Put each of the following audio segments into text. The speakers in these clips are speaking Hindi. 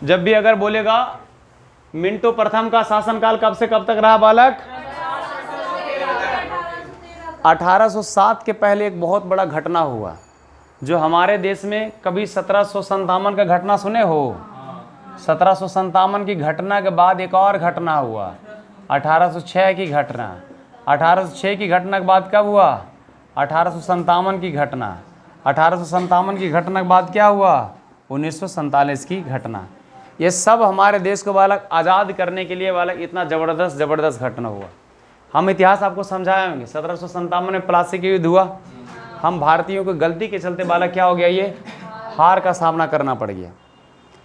जब भी अगर बोलेगा मिंटो प्रथम का शासनकाल कब से कब तक रहा बालक? 1807 के पहले एक बहुत बड़ा घटना हुआ जो हमारे देश में कभी 1757 का घटना सुने हो? 1757 की घटना के बाद एक और घटना हुआ, 1806 की घटना। 1806 की घटना के बाद कब हुआ? 1857 की घटना। 1857 की घटना के बाद क्या हुआ? 1947 की घटना। ये सब हमारे देश को बालक आज़ाद करने के लिए बालक इतना ज़बरदस्त घटना हुआ। हम इतिहास आपको समझाएंगे। 1757 में प्लासी का युद्ध हुआ। हम भारतीयों को गलती के चलते बालक क्या हो गया, ये हार का सामना करना पड़ गया।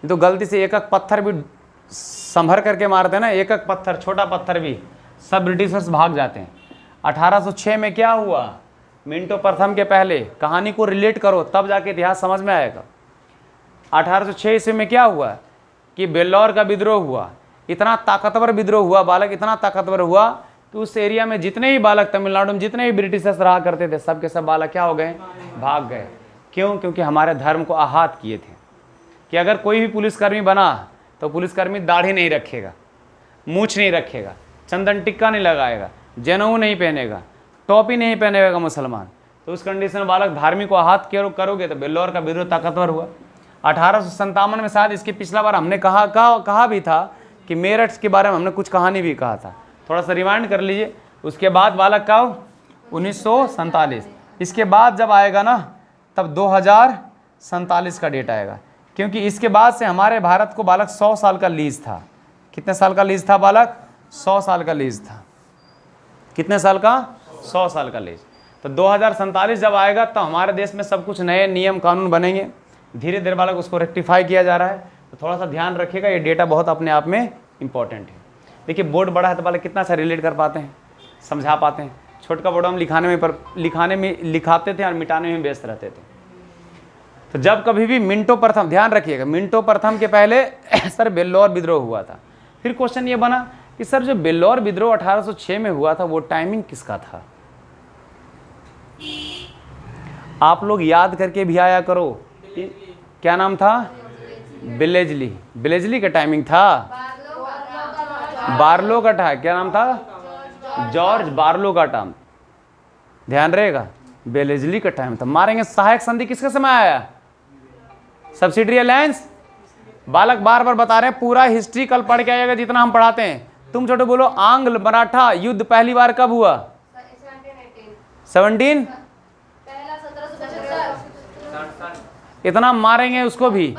तो गलती से एक एक पत्थर भी संभर करके मारते हैं ना, एक एक पत्थर, छोटा पत्थर भी, सब ब्रिटिशर्स भाग जाते हैं। 1806 में क्या हुआ? मिंटो प्रथम के पहले कहानी को रिलेट करो तब जाके इतिहास समझ में आएगा। 1806 ईस्वी में क्या हुआ कि बेल्लौर का विद्रोह हुआ। इतना ताकतवर विद्रोह हुआ बालक, इतना ताकतवर हुआ कि उस एरिया में जितने ही बालक तमिलनाडु में जितने भी ब्रिटिशर्स रहा करते थे सब के सब बालक क्या हो गए? भाग गए। क्यों? क्योंकि हमारे धर्म को आहत किए थे कि अगर कोई भी पुलिसकर्मी बना तो पुलिसकर्मी दाढ़ी नहीं रखेगा, मूछ नहीं रखेगा, चंदन टिक्का नहीं लगाएगा, जनेऊ नहीं पहनेगा, टोपी नहीं पहनेगा मुसलमान। तो उस कंडीशन में बालक धार्मिक को आहत करोगे तो बेल्लौर का विद्रोह ताकतवर हुआ। 1857 में शायद इसके पिछला बार हमने कहा भी था कि मेरठ के बारे में हमने कुछ कहानी भी कहा था, थोड़ा सा रिमाइंड कर लीजिए। उसके बाद बालक का 1947, इसके बाद जब आएगा ना तब 2047 का डेट आएगा, क्योंकि इसके बाद से हमारे भारत को बालक 100 साल का लीज था। कितने साल का लीज था बालक? 100 साल का लीज था। कितने साल का? 100 साल का लीज। तो 2047 जब आएगा तो हमारे देश में सब कुछ नए नियम कानून बनेंगे। धीरे धीरे बालक उसको रेक्टिफाई किया जा रहा है, तो थोड़ा सा ध्यान रखिएगा। ये डेटा बहुत अपने आप में इंपॉर्टेंट है। देखिए बोर्ड बड़ा है तो बालक कितना सा रिलेट कर पाते हैं, समझा पाते हैं। छोटा बोर्ड हम लिखाने में लिखाते थे और मिटाने में व्यस्त रहते थे। तो जब कभी भी मिंटो प्रथम, ध्यान रखिएगा, मिंटो प्रथम के पहले सर बेल्लौर विद्रोह हुआ था। फिर क्वेश्चन ये बना कि सर जो बेल्लौर विद्रोह 1806 में हुआ था वो टाइमिंग किसका था? आप लोग याद करके भी आया करो। क्या नाम था? बिलेजली। बिलेजली का टाइमिंग था। बार्लो का था। क्या नाम था? जॉर्ज बार्लो का टाइम। ध्यान रहेगा, बेलेजली का टाइम था। मारेंगे सहायक संधि किसके समय आया? Subsidiary alliance. बालक बार बार बता रहे हैं, पूरा हिस्ट्री कल पढ़ के आएगा जितना हम पढ़ाते हैं। तुम छोटे बोलो, आंग्ल मराठा युद्ध पहली बार कब हुआ? 17 इतना मारेंगे उसको भी।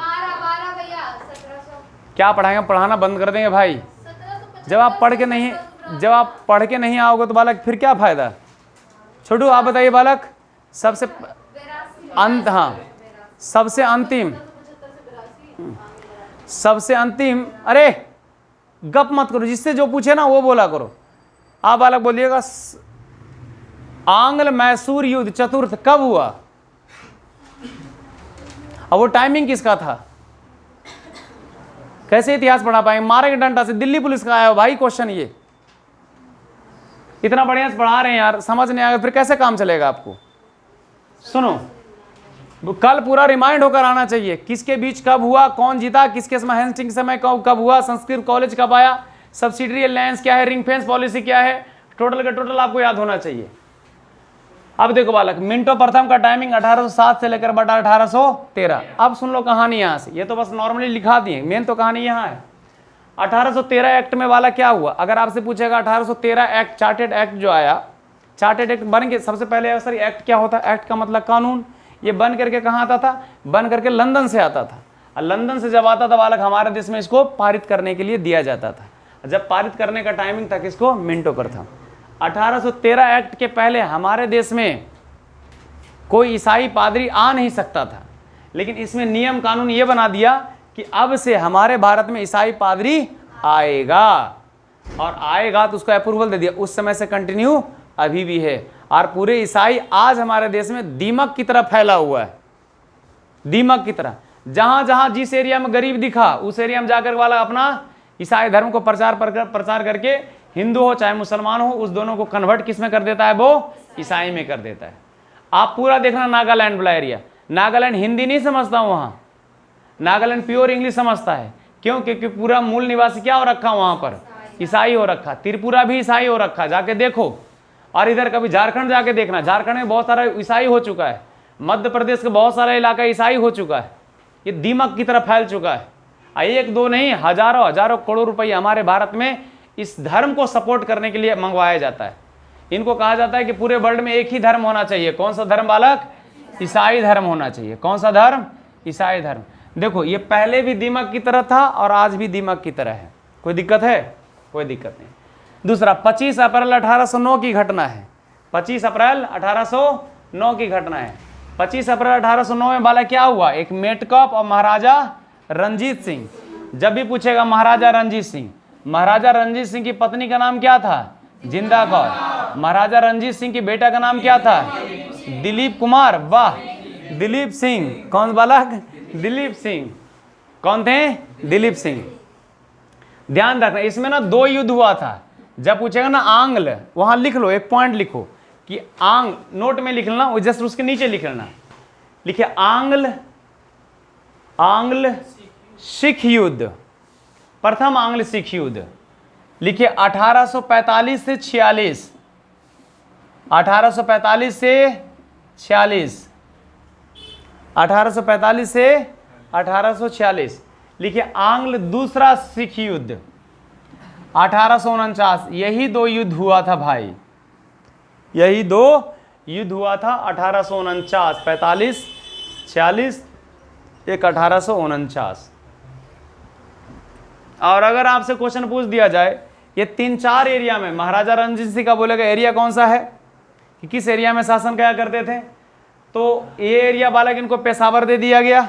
क्या पढ़ाएंगे? पढ़ाना बंद कर देंगे भाई। जब आप पढ़ के नहीं आओगे तो बालक फिर क्या फायदा? छोटू आप बताइए बालक, सबसे अंत, हाँ सबसे अंतिम, अरे गप मत करो, जिससे जो पूछे ना वो बोला करो। आप बालक बोलिएगा आंग्ल मैसूर युद्ध चतुर्थ कब हुआ? अब वो टाइमिंग किसका था? कैसे इतिहास पढ़ा पाएंगे? मारेंगे डंडा से। दिल्ली पुलिस का आया हो भाई क्वेश्चन। ये इतना बढ़िया से पढ़ा रहे हैं यार, समझ नहीं आएगा फिर कैसे काम चलेगा आपको? सुनो, कल पूरा रिमाइंड होकर आना चाहिए किसके बीच कब हुआ, कौन जीता, किसके समय, हेस्टिंग्स समय कब हुआ, संस्कृत कॉलेज कब आया, सब्सिडरी अलायंस क्या है, रिंग फेंस पॉलिसी क्या है, टोटल का टोटल आपको याद होना चाहिए। अब देखो बालक, मिंटो प्रथम का टाइमिंग 1807 से लेकर बटा 1813। अब सुन लो कहानी यहाँ से, ये तो बस नॉर्मली लिखा दिए, मेन तो कहानी यहाँ है। 1813 एक्ट में वाला क्या हुआ? अगर आपसे पूछेगा 1813 एक्ट, चार्टेड एक्ट जो आया, चार्टेड एक्ट बन के सबसे पहले सर एक्ट क्या होता है? एक्ट का मतलब कानून। ये बन करके कहाँ आता था? बन करके लंदन से आता था। और लंदन से जब आता था बालक हमारे देश में इसको पारित करने के लिए दिया जाता था। जब पारित करने का टाइमिंग था किसको? मिंटो प्रथम। 1813 एक्ट के पहले हमारे देश में कोई ईसाई पादरी आ नहीं सकता था, लेकिन इसमें नियम कानून ये बना दिया कि अब से हमारे भारत में ईसाई पादरी आएगा, और आएगा तो उसको अप्रूवल दे दिया। उस समय से कंटिन्यू अभी भी है, और पूरे ईसाई आज हमारे देश में दीमक की तरह फैला हुआ है। दीमक की तरह जहां जहां जिस एरिया में गरीब दिखा उस एरिया में जाकर वाला अपना ईसाई धर्म को प्रचार करके, हिंदू हो चाहे मुसलमान हो, उस दोनों को कन्वर्ट किस में कर देता है? वो ईसाई में कर देता है। आप पूरा देखना नागालैंड वाला एरिया, नागालैंड हिंदी नहीं समझता, वहां नागालैंड प्योर इंग्लिश समझता है। क्यों? क्योंकि पूरा मूल निवासी क्या हो रखा वहां पर? ईसाई हो रखा। त्रिपुरा भी ईसाई हो रखा, जाके देखो। और इधर कभी झारखंड जाके देखना, झारखंड में बहुत सारा ईसाई हो चुका है। मध्य प्रदेश का बहुत सारा इलाका ईसाई हो चुका है। ये दीमक की तरह फैल चुका है। एक दो नहीं, हजारों हजारों करोड़ रुपए हमारे भारत में इस धर्म को सपोर्ट करने के लिए मंगवाया जाता है। इनको कहा जाता है कि पूरे वर्ल्ड में एक ही धर्म होना चाहिए। कौन सा धर्म बालक? ईसाई धर्म होना चाहिए। कौन सा धर्म? ईसाई धर्म। देखो, ये पहले भी दीमक की तरह था और आज भी दीमक की तरह है। कोई दिक्कत है? कोई दिक्कत नहीं। दूसरा, 25 अप्रैल 1809 की घटना है। 25 अप्रैल 1809 की घटना है। 25 अप्रैल 1809 में बाला क्या हुआ? एक मेटकप और महाराजा रंजीत सिंह। जब भी पूछेगा महाराजा रंजीत सिंह, महाराजा रंजीत सिंह की पत्नी का नाम क्या था? जिंदा कौर। महाराजा रंजीत सिंह की बेटा का नाम क्या था? दिलीप कुमार। वाह, दिलीप सिंह। कौन बालक? दिलीप सिंह। कौन थे? दिलीप सिंह। ध्यान रखना, इसमें ना 2 युद्ध हुआ था। जब पूछेगा ना आंग्ल, वहां लिख लो, एक पॉइंट लिखो कि नोट में लिख लेना, जस्ट उसके नीचे लिख लेना। लिखिए आंग्ल सिख युद्ध। प्रथम आंग्ल सिख युद्ध लिखिए 1845 से 46। 1845 से 46। 1845 से 1846। लिखिए आंग्ल दूसरा सिख युद्ध 1849। यही 2 युद्ध हुआ था भाई, यही 2 युद्ध हुआ था 1849। 45 46, एक 1849। और अगर आपसे क्वेश्चन पूछ दिया जाए ये 3-4 एरिया में, महाराजा रंजीत सिंह का बोलेगा एरिया कौन सा है, कि किस एरिया में शासन किया करते थे, तो ये एरिया बालक इनको पेशावर दे दिया गया,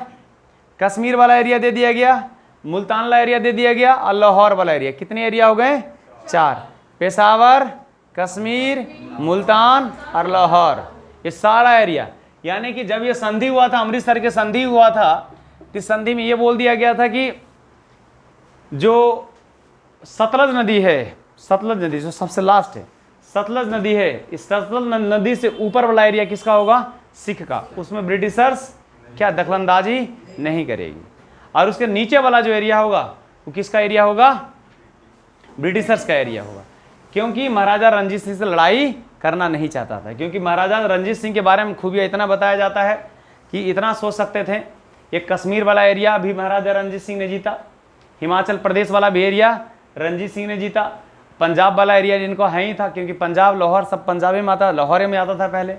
कश्मीर वाला एरिया दे दिया गया, मुल्तान वाला एरिया दे दिया गया और लाहौर वाला एरिया। कितने एरिया हो गए? 4। पेशावर, कश्मीर, मुल्तान और लाहौर, ये सारा एरिया। यानी कि जब ये संधि हुआ था, अमृतसर के संधि हुआ था, तो संधि में ये बोल दिया गया था कि जो सतलज नदी है, सतलज नदी जो सबसे लास्ट है, सतलज नदी है, इस सतलज नदी से ऊपर वाला एरिया किसका होगा? सिख का। उसमें ब्रिटिशर्स क्या दखलंदाजी नहीं करेगी। और उसके नीचे वाला जो एरिया होगा वो किसका एरिया होगा? ब्रिटिशर्स का एरिया होगा। क्योंकि महाराजा रंजीत सिंह से लड़ाई करना नहीं चाहता था। क्योंकि महाराजा रंजीत सिंह के बारे में खूबियाँ इतना बताया जाता है कि इतना सोच सकते थे, ये कश्मीर वाला एरिया भी महाराजा रंजीत सिंह ने जीता, हिमाचल प्रदेश वाला भी एरिया रंजीत सिंह ने जीता, पंजाब वाला एरिया जिनको है ही था, क्योंकि पंजाब लाहौर सब पंजाबी में आता, लाहौर में आता था पहले।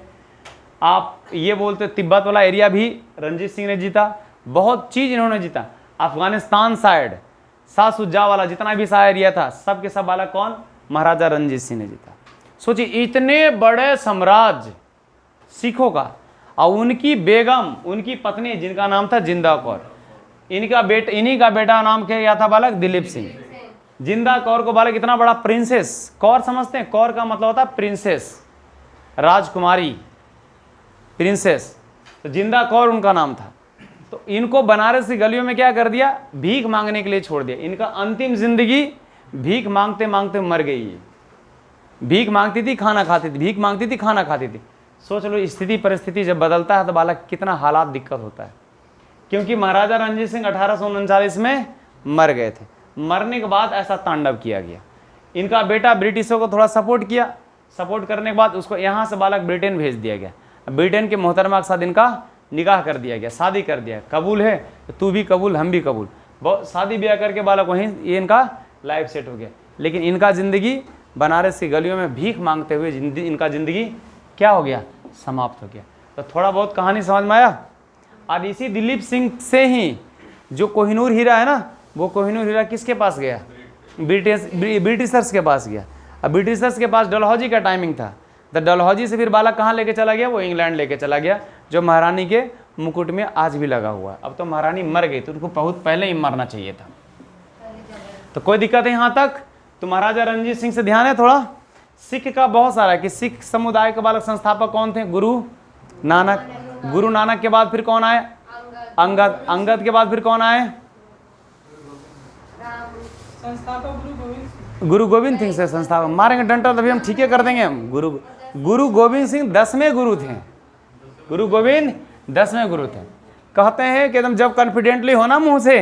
आप ये बोलते तिब्बत वाला एरिया भी रंजीत सिंह ने जीता। बहुत चीज़ इन्होंने जीता। अफगानिस्तान साइड, शाहसुजा वाला जितना भी सा एरिया था, सब के सब वाला कौन? महाराजा रंजीत सिंह ने जीता। सोचिए, इतने बड़े साम्राज्य सिखों का, और उनकी बेगम, उनकी पत्नी जिनका नाम था जिंदा कौर, इन्हीं का बेटा नाम क्या था बालक? दिलीप सिंह। जिंदा कौर को बालक इतना बड़ा प्रिंसेस, कौर समझते हैं? कौर का मतलब होता है प्रिंसेस, राजकुमारी, प्रिंसेस। तो जिंदा कौर उनका नाम था। तो इनको बनारस की गलियों में क्या कर दिया? भीख मांगने के लिए छोड़ दिया। इनका अंतिम जिंदगी भीख मांगते मांगते मर गई है। भीख मांगती थी, खाना खाती थी, भीख मांगती थी, खाना खाती थी। सोच लो, स्थिति परिस्थिति जब बदलता है तो बालक कितना हालात दिक्कत होता है। क्योंकि महाराजा रंजीत सिंह 1839 में मर गए थे। मरने के बाद ऐसा तांडव किया गया। इनका बेटा ब्रिटिशों को थोड़ा सपोर्ट किया, सपोर्ट करने के बाद उसको यहाँ से बालक ब्रिटेन भेज दिया गया। ब्रिटेन के मोहतरमा के साथ इनका निकाह कर दिया गया, शादी कर दिया। कबूल है तो तू भी कबूल, हम भी कबूल। बहुत शादी ब्याह करके बालक वहीं ये इनका लाइफ सेट हो गया। लेकिन इनका ज़िंदगी बनारस की गलियों में भीख मांगते हुए इनका ज़िंदगी क्या हो गया? समाप्त हो गया। तो थोड़ा बहुत कहानी समझ में आया। और इसी दिलीप सिंह से ही जो कोहिनूर हीरा है ना, वो कोहिनूर हीरा किसके पास गया? ब्रिटिशर्स के पास गया। अब ब्रिटिशर्स के पास डलहौजी का टाइमिंग था, तो डलहौजी से फिर बालक कहाँ लेके चला गया? वो इंग्लैंड लेके चला गया, जो महारानी के मुकुट में आज भी लगा हुआ है। अब तो महारानी मर गई, तो उनको बहुत पहले ही मरना चाहिए था। तो कोई दिक्कत है यहाँ तक? तो महाराजा रंजीत सिंह से ध्यान है थोड़ा। सिख का बहुत सारा है कि सिख समुदाय के बालक संस्थापक कौन थे? गुरु नानक। गुरु नानक के बाद फिर कौन आए? अंगद। अंगद के बाद फिर कौन आए? गुरु गोविंद सिंह से संस्थापक। मारेंगे डंडा तभी हम ठीक है कर देंगे हम। गुरु गोविंद सिंह 10वें गुरु थे। गुरु गोविंद 10वें गुरु थे। कहते हैं कि एकदम जब कॉन्फिडेंटली हो ना मुंह से,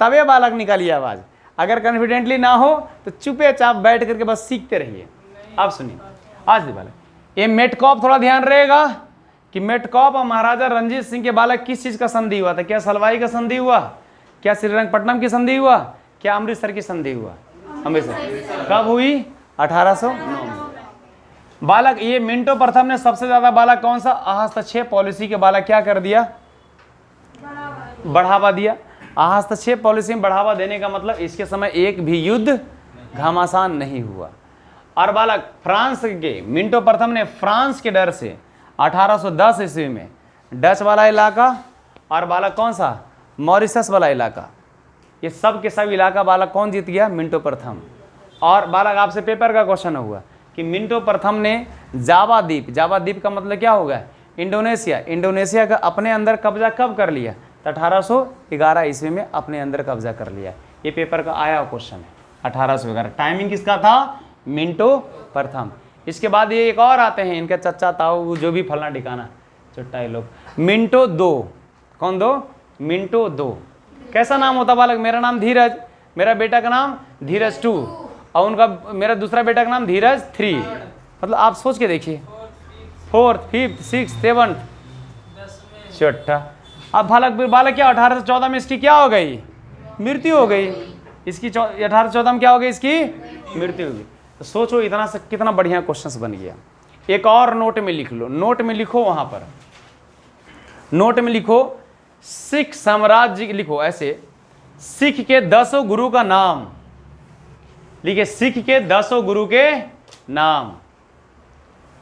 तबे बालक निकालिए आवाज़। अगर कॉन्फिडेंटली ना हो तो चुपे चाप बैठ करके बस सीखते रहिए। आप सुनिए आज भी बालक, ये मेटकॉप थोड़ा ध्यान रहेगा कि मेटकॉप और महाराजा रंजीत सिंह के बालक किस चीज़ का संधि हुआ था? क्या सलवाई का संधि हुआ? क्या श्रीरंगपट्टनम की संधि हुआ? क्या अमृतसर की संधि हुआ? अमृतसर कब हुई? 1809 में। बालक ये मिंटो प्रथम ने सबसे ज्यादा बालक कौन सा हस्तक्षेप पॉलिसी के बालक क्या कर दिया? बढ़ावा दिया। हस्तक्षेप पॉलिसी में बढ़ावा देने का मतलब इसके समय एक भी युद्ध घमासान नहीं हुआ। और बालक फ्रांस के मिंटो प्रथम ने फ्रांस के डर से 1810 ईस्वी में डच वाला इलाका और बालक कौन सा मॉरिशस वाला इलाका, ये सब के सब इलाका बालक कौन जीत गया? मिंटो प्रथम। और बालक आपसे पेपर का क्वेश्चन हुआ कि मिंटो प्रथम ने जावा द्वीप का मतलब क्या होगा? इंडोनेशिया का अपने अंदर कब्जा कब कर लिया? तो 1811 ईस्वी में अपने अंदर कब्जा कर लिया। ये पेपर का आया क्वेश्चन है 1811। टाइमिंग किसका था? मिंटो प्रथम। इसके बाद ये एक और आते हैं इनके चच्चा ताऊ जो भी फलना ठिकाना चुट्टा लोग। मिंटो दो। कौन दो? मिंटो दो। कैसा नाम होता बालक? मेरा नाम धीरज, मेरा बेटा का नाम धीरज 2 और उनका मेरा दूसरा बेटा का नाम धीरज 3। मतलब आप सोच के देखिए 4th 5th 6th 7th छठा। अब बालक क्या 1814 में इसकी क्या हो गई? मृत्यु हो गई। इसकी 1814 में क्या हो गई? इसकी मृत्यु हो गई। तो सोचो इतना से कितना बढ़िया क्वेश्चंस बन गया। एक और नोट में लिख लो, नोट में लिखो, वहां पर नोट में लिखो सिख साम्राज्य, लिखो ऐसे सिख के 10 गुरु का नाम लिखिए। सिख के 10 गुरु के नाम,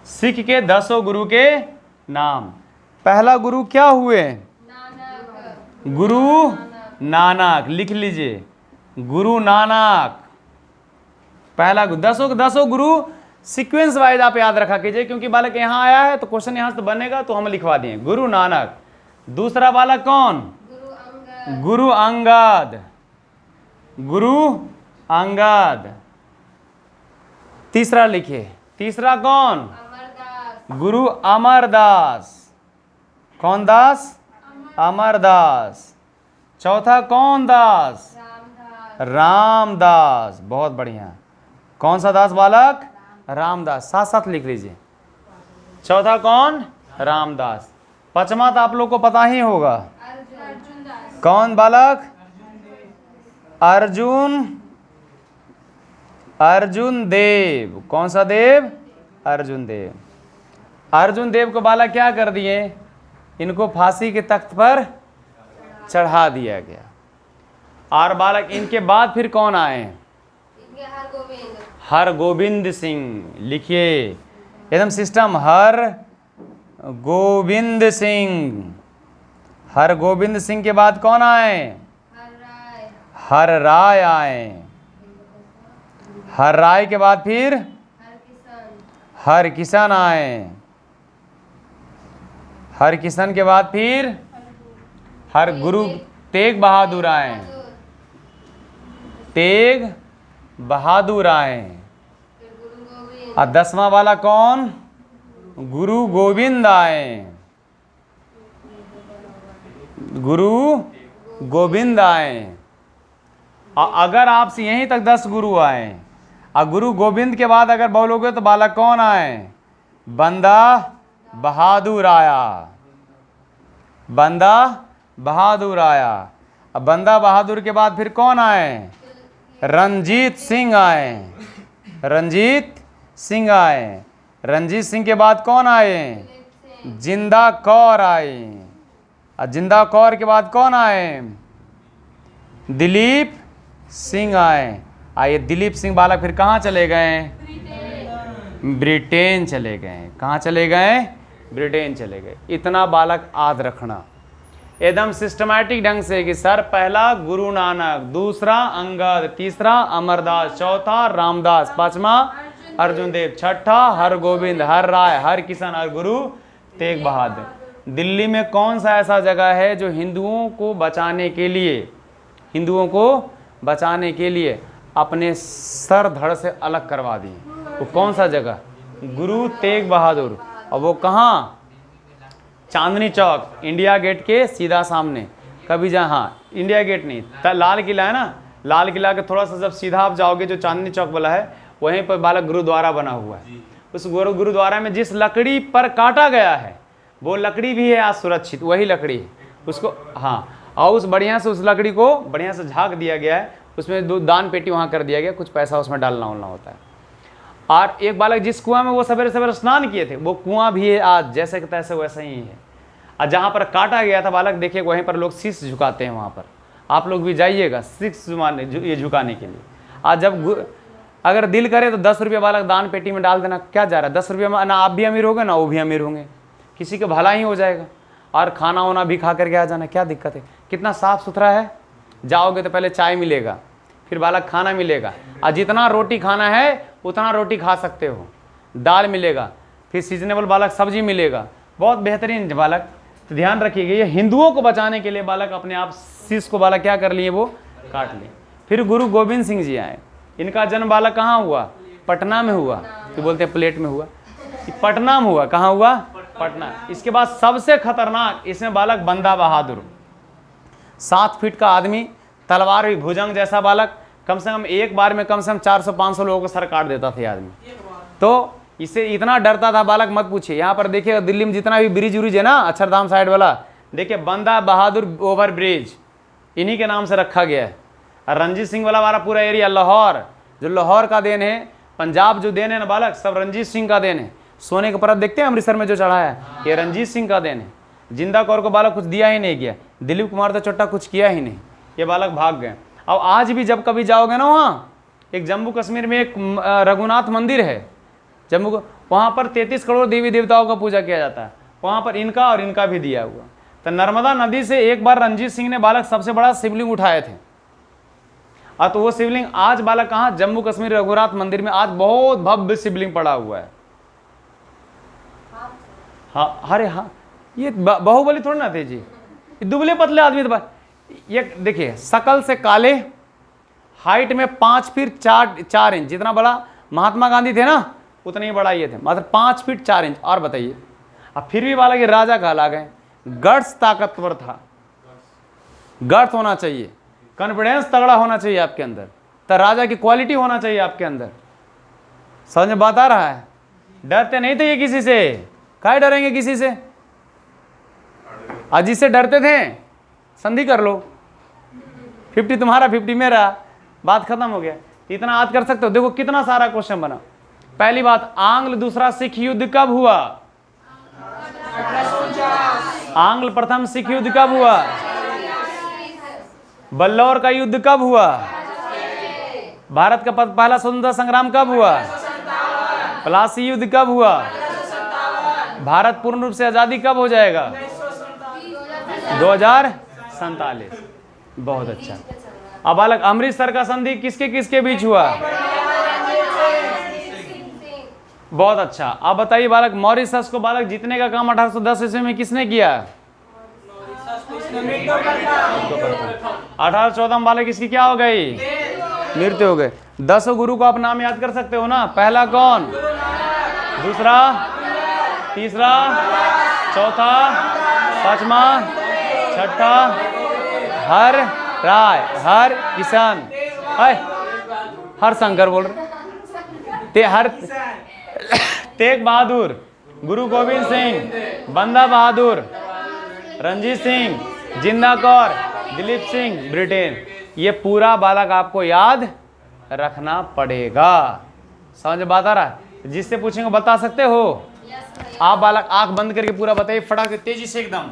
सिख के 10 गुरु के नाम। पहला गुरु क्या हुए? गुरु नानक। लिख लीजिए गुरु नानक पहला गुरु। 10 गुरु सीक्वेंस वाइज आप याद रखा कीजिए, क्योंकि बालक यहां आया है तो क्वेश्चन यहां से बनेगा तो हम लिखवा दिए गुरु नानक। दूसरा बालक कौन? गुरु अंगद। गुरु अंगद। तीसरा लिखिए, तीसरा कौन? गुरु अमरदास। कौन दास? अमरदास। चौथा कौन दास? रामदास। बहुत बढ़िया। कौन सा दास बालक? रामदास। साथ साथ लिख लीजिए। चौथा कौन? रामदास। पांचवा तो आप लोग को पता ही होगा। कौन बालक? अर्जुन देव। कौन सा देव? अर्जुन देव। अर्जुन देव को बालक क्या कर दिए? इनको फांसी के तख्त पर चढ़ा दिया गया। और बालक इनके बाद फिर कौन आए? हरगोविंद सिंह। लिखिए एकदम सिस्टम, हरगोविंद सिंह। हरगोविंद सिंह के बाद कौन आए? हर राय आए। हर राय के बाद फिर हर किशन आए। हर किशन के बाद फिर हर गुरु तेग बहादुर आए। तेग बहादुर आए। और 10वां वाला कौन? गुरु गोविंद आए। गुरु गोविंद आए। और अगर आपसे यहीं तक 10 गुरु आए और गुरु गोविंद के बाद अगर बोलोगे तो बालक कौन आए? बंदा बहादुर आया। बंदा बहादुर आया। अब बंदा बहादुर के बाद फिर कौन आए? रंजीत सिंह आए। रंजीत सिंह आए। रंजीत सिंह के बाद कौन आए? जिंदा कौर आए। और जिंदा कौर के बाद कौन आए? दिलीप सिंह आए। आइए दिलीप सिंह बालक फिर कहाँ चले गए? ब्रिटेन चले गए। कहाँ चले गए? ब्रिटेन चले गए। इतना बालक याद रखना एकदम सिस्टमैटिक ढंग से कि सर पहला गुरु नानक, दूसरा अंगद, तीसरा अमरदास, चौथा रामदास, पांचवा अर्जुन देव, छठा हरगोविंद, हर राय, हर किशन और गुरु तेग बहादुर। दिल्ली में कौन सा ऐसा जगह है जो हिंदुओं को बचाने के लिए अपने सर धड़ से अलग करवा दी? वो कौन सा जगह? गुरु तेग बहादुर। और वो कहाँ? चांदनी चौक, इंडिया गेट के सीधा सामने। कभी जहाँ, हाँ इंडिया गेट नहीं, लाल किला है ना, लाल किला के थोड़ा सा जब सीधा आप जाओगे जो चांदनी चौक वाला है, वहीं पर बालक गुरुद्वारा बना हुआ है। उस गुरुद्वारा में जिस लकड़ी पर काटा गया है वो लकड़ी भी है आज सुरक्षित, वही लकड़ी है उसको, हाँ, और उस बढ़िया से उस लकड़ी को बढ़िया से झाँक दिया गया है, उसमें 2 दान पेटी वहाँ कर दिया गया, कुछ पैसा उसमें डालना उलना होता है। और एक बालक जिस कुआं में वो सवेरे सवेरे स्नान किए थे वो कुआं भी है आज, जैसे कि तैसे वैसा ही है। और जहाँ पर काटा गया था बालक, देखिए वहीं पर लोग शीश झुकाते हैं, वहाँ पर आप लोग भी जाइएगा शीश ये झुकाने के लिए। आज जब अगर दिल करे तो 10 रुपये बालक दान पेटी में डाल देना, क्या जा रहा है, 10 रुपये में ना आप भी अमीर होगे ना वो भी अमीर होंगे, किसी का भला ही हो जाएगा। और खाना वाना भी खा करके आ जाना, क्या दिक्कत है, कितना साफ़ सुथरा है। जाओगे तो पहले चाय मिलेगा, फिर बालक खाना मिलेगा, और जितना रोटी खाना है उतना रोटी खा सकते हो, दाल मिलेगा, फिर सीजनेबल बालक सब्जी मिलेगा, बहुत बेहतरीन बालक। तो ध्यान रखिएगा, ये हिंदुओं को बचाने के लिए बालक अपने आप शीश को बालक क्या कर लिए, वो काट लिए। फिर गुरु गोविंद सिंह जी आए, इनका जन्म बालक कहाँ हुआ, पटना में हुआ, तो बोलते हैं प्लेट में हुआ, पटना में हुआ, कहाँ हुआ, पटना। इसके बाद सबसे खतरनाक इसमें बालक बंदा बहादुर, 7 फीट का आदमी, तलवार भी भुजंग जैसा बालक, कम से कम एक बार में कम से कम 400-500 लोगों को सर काट देता था आदमी। तो इससे इतना डरता था बालक मत पूछिए। यहाँ पर देखिए दिल्ली में जितना भी ब्रिज उरिज है ना, अक्षरधाम साइड वाला, देखिए बंदा बहादुर ओवर ब्रिज इन्हीं के नाम से रखा गया है। और रणजीत सिंह वाला पूरा एरिया, लाहौर जो लाहौर का देन है, पंजाब जो देन है ना बालक, सब रणजीत सिंह का देन है। सोने का परत देखते हैं अमृतसर में जो चढ़ा है, ये रणजीत सिंह का देन है। जिंदा कौर को बालक कुछ दिया ही नहीं गया, दिलीप कुमार तो चोट्टा कुछ किया ही नहीं, ये बालक भाग गए। अब आज भी जब कभी जाओगे ना, वहाँ एक जम्मू कश्मीर में एक रघुनाथ मंदिर है जम्मू को, वहाँ पर 33 करोड़ देवी देवताओं का पूजा किया जाता है, वहाँ पर इनका और इनका भी दिया हुआ। तो नर्मदा नदी से एक बार रणजीत सिंह ने बालक सबसे बड़ा शिवलिंग उठाए थे, और तो वो शिवलिंग आज बालक कहाँ, जम्मू कश्मीर रघुनाथ मंदिर में आज बहुत भव्य शिवलिंग पड़ा हुआ है। हाँ, अरे हाँ, ये बाहुबली थोड़ी ना थे जी, ये दुबले पतले आदमी थे। ये देखिए शकल से काले, हाइट में 5 फीट 4 इंच, जितना बड़ा महात्मा गांधी थे ना उतने ही बड़ा ये थे, मात्र 5 फीट 4 इंच। और बताइए, अब फिर भी बालक ये राजा कहला गए। गट्स ताकतवर था, गट्स होना चाहिए, कॉन्फिडेंस तगड़ा होना चाहिए आपके अंदर, तो राजा की क्वालिटी होना चाहिए आपके अंदर। समझ में बात आ रहा है? डरते नहीं थे ये किसी से, काहे डरेंगे किसी से? आज जिससे डरते थे संधि कर लो, 50 तुम्हारा 50 मेरा, बात खत्म हो गया। इतना याद कर सकते हो। देखो कितना सारा क्वेश्चन बना। पहली बात, आंग्ल दूसरा सिख युद्ध कब हुआ? आंग्ल प्रथम सिख युद्ध कब हुआ? बल्लौर का युद्ध कब हुआ? भारत का पहला स्वतंत्रता संग्राम कब हुआ? प्लासी युद्ध कब हुआ? भारत पूर्ण रूप से आजादी कब हो जाएगा? 2047। बहुत अच्छा। अब बालक, अमृतसर का संधि किसके किसके बीच हुआ? बहुत अच्छा। अब बताइए बालक, मॉरिशस को बालक जीतने का काम 1810 ईस्वी में किसने किया? 1814 बालक इसकी क्या हो गई? मृत्यु हो गई। 10 गुरु को आप नाम याद कर सकते हो ना? पहला कौन, दूसरा, तीसरा, चौथा, पांचवा, छठा, हर राय, हर किसान, हर शंकर बोल रहे, हर तेग बहादुर, गुरु गोविंद सिंह, बंदा बहादुर, रणजीत सिंह, जिंदा कौर, दिलीप सिंह, ब्रिटेन। ये पूरा बालक आपको याद रखना पड़ेगा। समझ में बात आ रहा है? जिससे पूछेंगे बता सकते हो आप? बालक आंख बंद करके पूरा बताइए फटाक से, तेजी से एकदम।